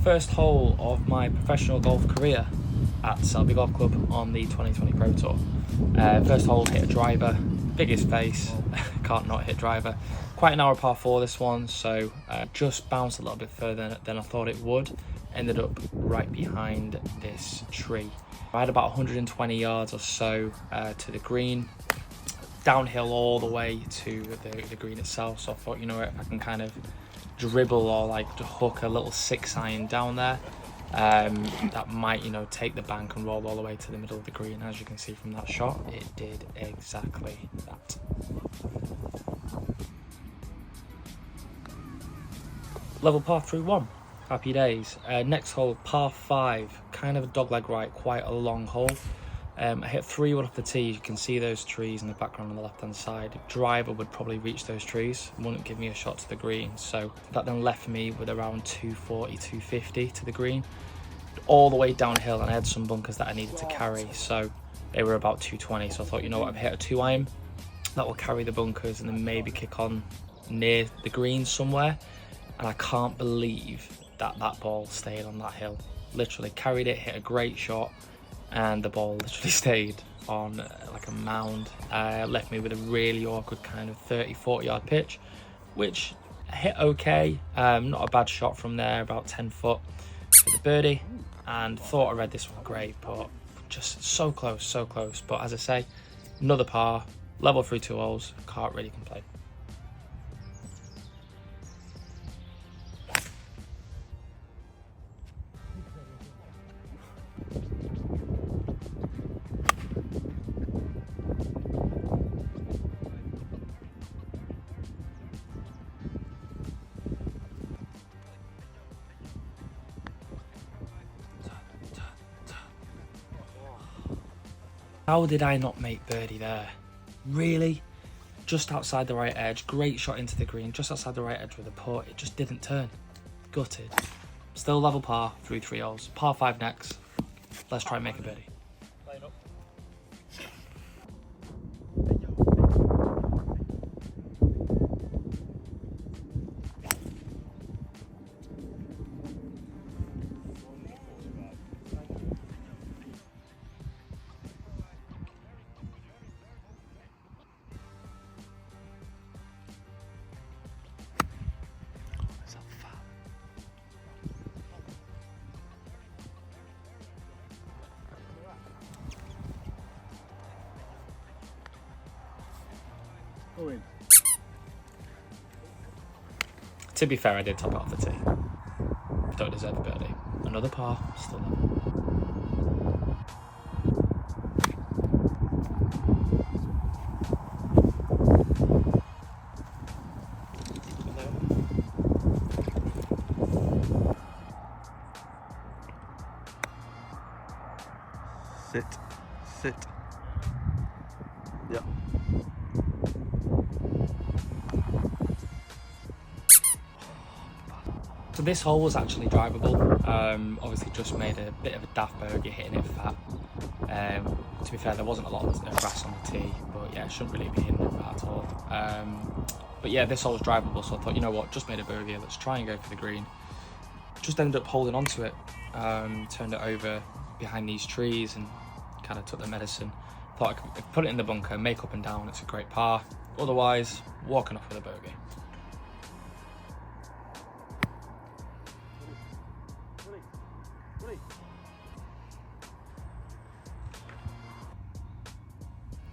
First hole of my professional golf career at Selby Golf Club on the 2020 Pro Tour. First hole, hit a driver, biggest face, can't not hit driver. Quite an hour par 4 this one, so just bounced a little bit further than I thought it would. Ended up right behind this tree. I had about 120 yards or so to the green, downhill all the way to the green itself. So I thought, you know, if I can kind of dribble or like hook a little 6-iron down there, that might, you know, take the bank and roll all the way to the middle of the green. As you can see from that shot, it did exactly that. Level par through 1. Happy days. Next hole, par 5, kind of a dogleg right, quite a long hole. I hit 3-wood off the tee. You can see those trees in the background on the left hand side. Driver would probably reach those trees, wouldn't give me a shot to the green. So that then left me with around 240, 250 to the green, all the way downhill, and I had some bunkers that I needed to carry. So they were about 220. So I thought, you know what, I've hit a 2-iron, that will carry the bunkers and then maybe kick on near the green somewhere. And I can't believe that ball stayed on that hill. Literally carried it, hit a great shot, and the ball literally stayed on like a mound. Left me with a really awkward kind of 30-40 yard pitch, which hit okay. Not a bad shot from there, about 10 foot for the birdie, and thought I read this one great, but just so close, so close. But as I say, another par, level through 2 holes, can't really complain. How did I not make birdie there? Really? Just outside the right edge, great shot into the green, just outside the right edge with a putt, it just didn't turn. Gutted. Still level par through 3 holes. Par 5 next. Let's try and make a birdie. To be fair, I did top it off the tee. Don't deserve a birdie. Another par, still level. Sit. Yep. So this hole was actually drivable. Obviously just made a bit of a daft bogey hitting it fat. To be fair, there wasn't a lot of grass on the tee, but yeah, it shouldn't really be hitting it fat at all. But yeah, this hole was drivable, so I thought, you know what, just made a bogey, let's try and go for the green. Just ended up holding onto it, turned it over behind these trees and kind of took the medicine. Thought I could put it in the bunker, make up and down, it's a great par. Otherwise, walking off with a bogey.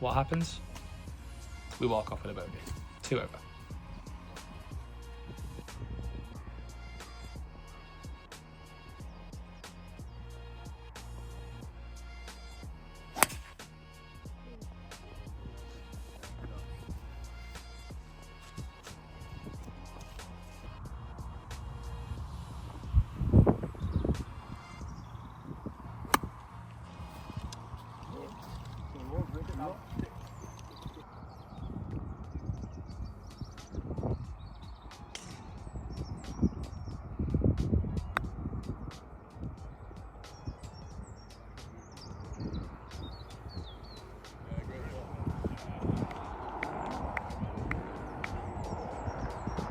What happens? We walk off with a bogey. 2 over.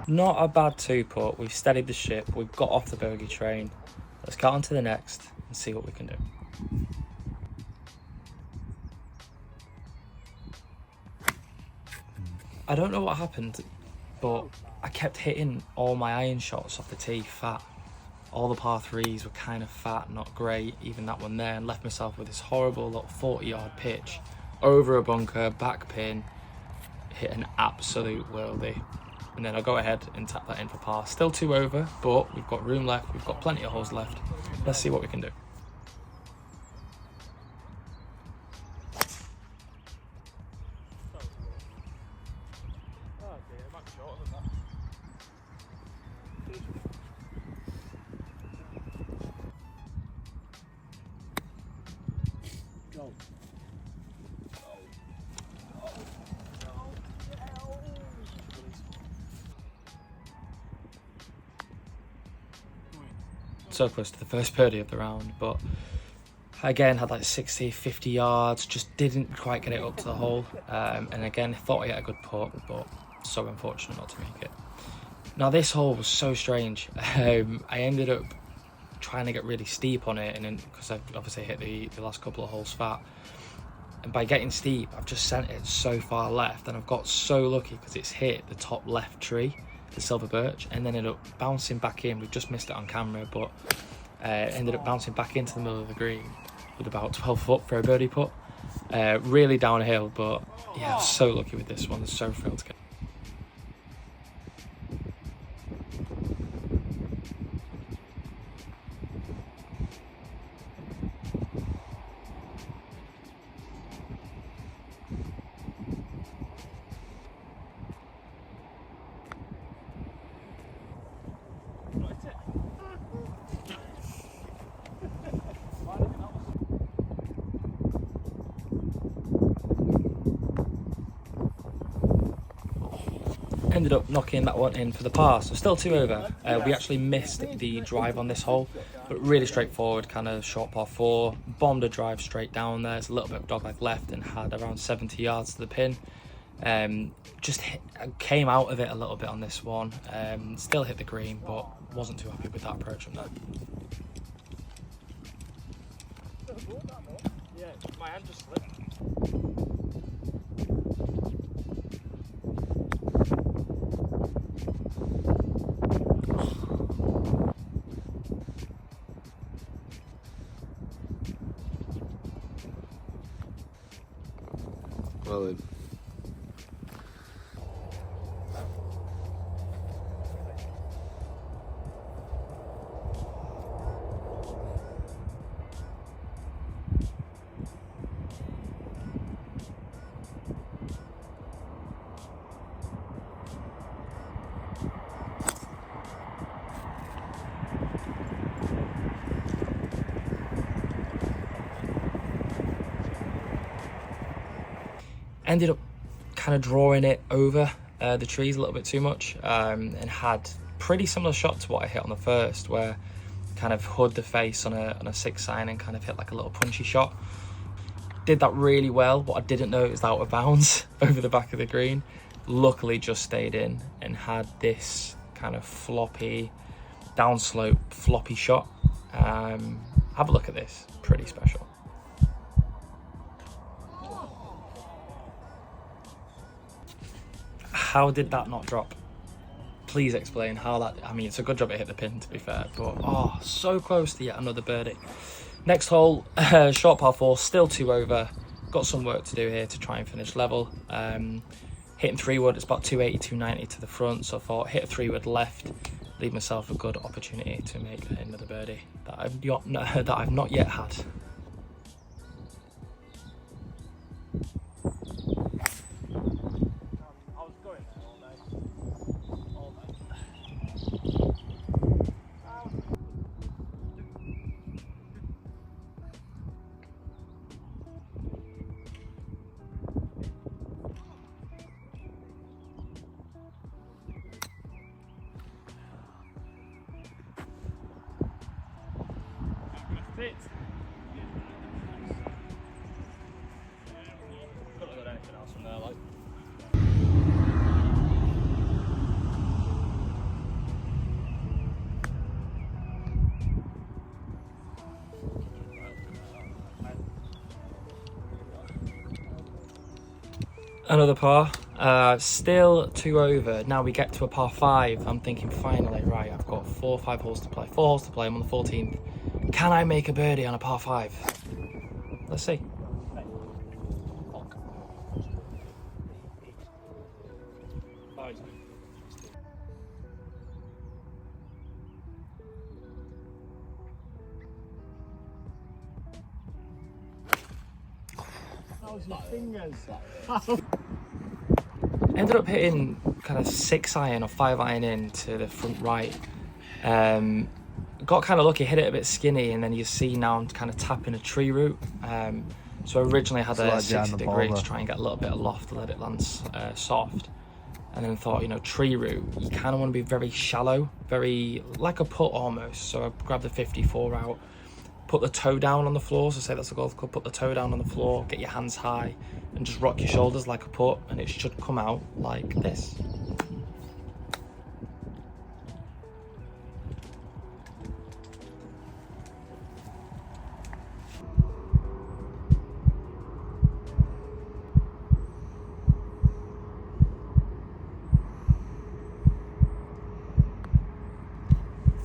Not a bad 2-putt. We've steadied the ship. We've got off the bogey train. Let's get on to the next and see what we can do. I don't know what happened, but I kept hitting all my iron shots off the tee fat. All the par threes were kind of fat, not great, even that one there, and left myself with this horrible little 40-yard pitch over a bunker, back pin, hit an absolute worldie. And then I'll go ahead and tap that in for par. Still 2 over, but we've got room left, we've got plenty of holes left. Let's see what we can do. So close to the first birdie of the round, but again had like 50 yards, just didn't quite get it up to the hole, and again thought I had a good putt, but so unfortunate not to make it. Now this hole was so strange. I ended up trying to get really steep on it, and then because I've obviously hit the last couple of holes fat, and by getting steep I've just sent it so far left, and I've got so lucky because it's hit the top left tree, the silver birch, and then ended up bouncing back in. We've just missed it on camera, but ended up bouncing back into the middle of the green with about 12 foot for a birdie putt. Really downhill, but yeah, I was so lucky with this one. I was so thrilled to get. Ended up knocking that one in for the par, so still 2 over. We actually missed the drive on this hole, but really straightforward, kind of short par 4. Bombed a drive straight down there. It's a little bit of dogleg left and had around 70 yards to the pin. Came out of it a little bit on this one. Still hit the green, but wasn't too happy with that approach from there. Yeah, my hand just slipped. Well then. Ended up kind of drawing it over the trees a little bit too much, and had pretty similar shot to what I hit on the first, where kind of hood the face on a 6 sign and kind of hit like a little punchy shot. Did that really well. What I didn't know, it was out of bounds over the back of the green. Luckily just stayed in and had this kind of floppy downslope floppy shot. Have a look at this, pretty special. How did that not drop? Please explain how that. I mean, it's a good job it hit the pin, to be fair, but oh, so close to yet another birdie. Next hole, short par 4, still 2 over. Got some work to do here to try and finish level. Hitting 3-wood, it's about 280, 290 to the front, so I thought hit a 3-wood left, leave myself a good opportunity to make another birdie that I've not yet had. Fit. Couldn't have got anything else from there, like. Another par. Still 2 over. Now we get to a par 5. I'm thinking finally, right, I've got 4 or 5 holes to play. 4 holes to play. I'm on the 14th. Can I make a birdie on a par 5? Let's see. Ended up hitting kind of 6 iron or 5 iron into the front right. Got kind of lucky, hit it a bit skinny, and then you see now I'm kind of tapping a tree root. So originally I had a 60 degree to try and get a little bit of loft to let it land soft. And then thought, you know, tree root, you kind of want to be very shallow, very like a putt almost. So I grabbed the 54 out, put the toe down on the floor. So say that's a golf club, put the toe down on the floor, get your hands high, and just rock your shoulders like a putt, and it should come out like this.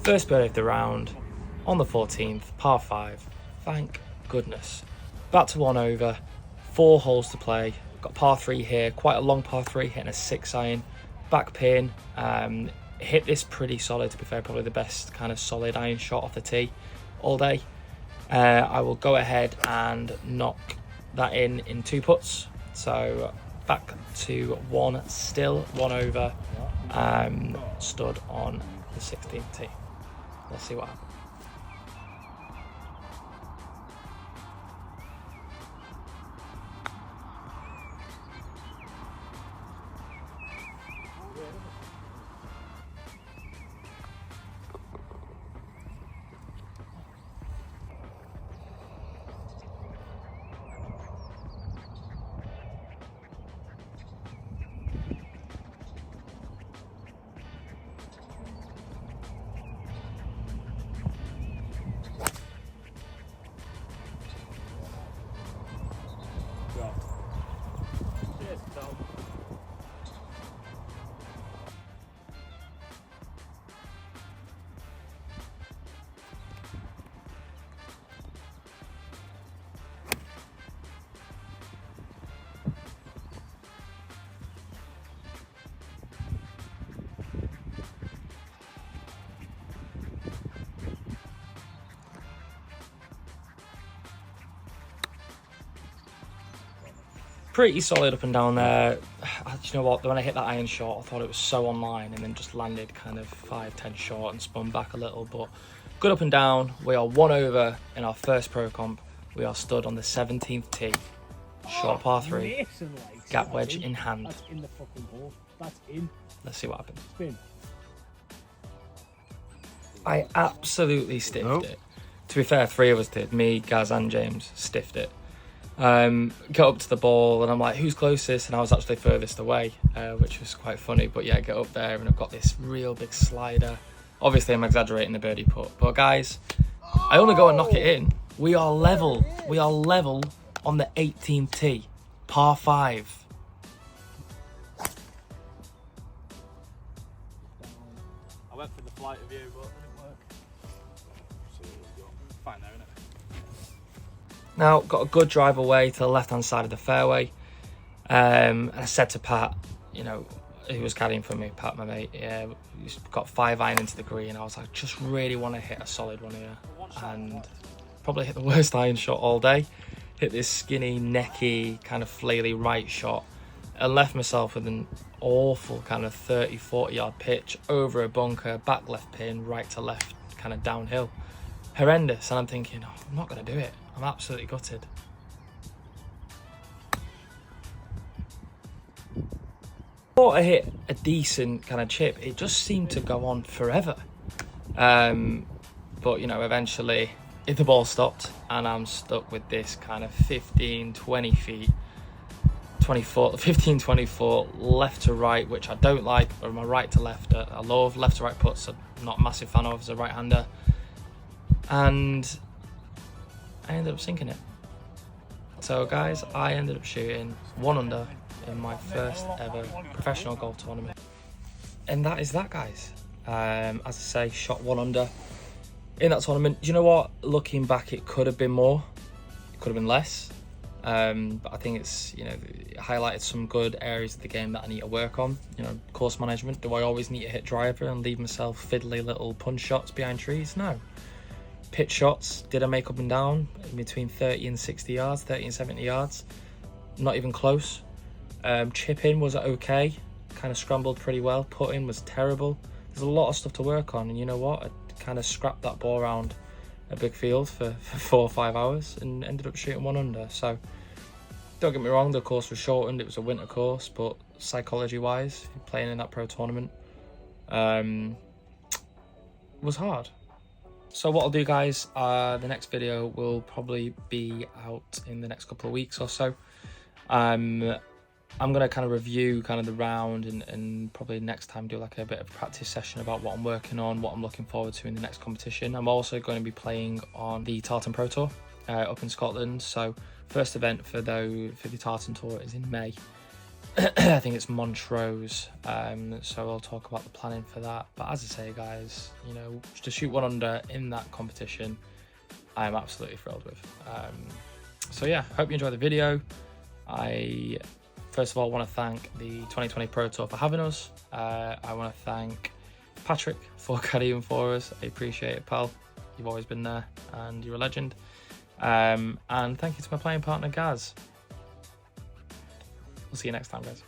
First birdie of the round on the 14th, par 5. Thank goodness. Back to 1 over, 4 holes to play. Got par 3 here, quite a long par 3, hitting a 6 iron, back pin. Hit this pretty solid, to be fair, probably the best kind of solid iron shot off the tee all day. I will go ahead and knock that in 2 putts. So back to 1, still 1 over, stood on the 16th tee. Let's see what happens. Pretty solid up and down there. You know what, when I hit that iron shot, I thought it was so online, and then just landed kind of 5-10 short and spun back a little, but good up and down. We are 1 over in our first pro comp. We are stood on the 17th tee, short par 3, gap wedge in hand. That's in the fucking hole. That's in. Let's see what happens. Spin. I absolutely stiffed it. To be fair, 3 of us did. Me, Gaz and James stiffed it. Get up to the ball and I'm like, who's closest? And I was actually furthest away, which was quite funny. But yeah, get up there and I've got this real big slider. Obviously I'm exaggerating the birdie putt, but guys, I only go and knock it in. We are level on the 18th tee, par 5. I went for the flight of view, but it didn't work. So fine there, innit? Now, got a good drive away to the left-hand side of the fairway. And I said to Pat, you know, who was caddying for me, Pat, my mate, yeah, he's got 5 iron into the green. I was like, just really want to hit a solid one here. And probably hit the worst iron shot all day. Hit this skinny, necky, kind of flaily right shot. And left myself with an awful kind of 30-40 yard pitch over a bunker, back left pin, right to left, kind of downhill. Horrendous. And I'm thinking, oh, I'm not going to do it. I'm absolutely gutted. Thought I hit a decent kind of chip. It just seemed to go on forever. But, you know, eventually the ball stopped and I'm stuck with this kind of 15-20 feet, 15-20 foot left to right, which I don't like, or my right to left. I love left to right putts. I'm not a massive fan of as a right-hander. And I ended up sinking it. So guys, I ended up shooting 1 under in my first ever professional golf tournament. And that is that, guys. As I say, shot 1 under in that tournament. Do you know what? Looking back, it could have been more. It could have been less. But I think it's, you know, it highlighted some good areas of the game that I need to work on. You know, course management. Do I always need to hit driver and leave myself fiddly little punch shots behind trees? No. Pitch shots, did I make up and down in between 30 and 60 yards, 30 and 70 yards? Not even close. Chip in was okay. Kind of scrambled pretty well. Put in was terrible. There's a lot of stuff to work on, and you know what? I kind of scrapped that ball around a big field for 4 or 5 hours and ended up shooting 1 under. So don't get me wrong, the course was shortened. It was a winter course, but psychology-wise, playing in that pro tournament was hard. So what I'll do, guys, the next video will probably be out in the next couple of weeks or so. I'm going to kind of review kind of the round and probably next time do like a bit of a practice session about what I'm working on, what I'm looking forward to in the next competition. I'm also going to be playing on the Tartan Pro Tour up in Scotland. So first event for the Tartan Tour is in May. I think it's Montrose, so I'll talk about the planning for that. But as I say, guys, you know, to shoot 1 under in that competition, I am absolutely thrilled with. So yeah, hope you enjoyed the video. I first of all want to thank the 2020 Pro Tour for having us. I want to thank Patrick for caddying for us. I appreciate it, pal. You've always been there and you're a legend. And thank you to my playing partner, Gaz. We'll see you next time, guys.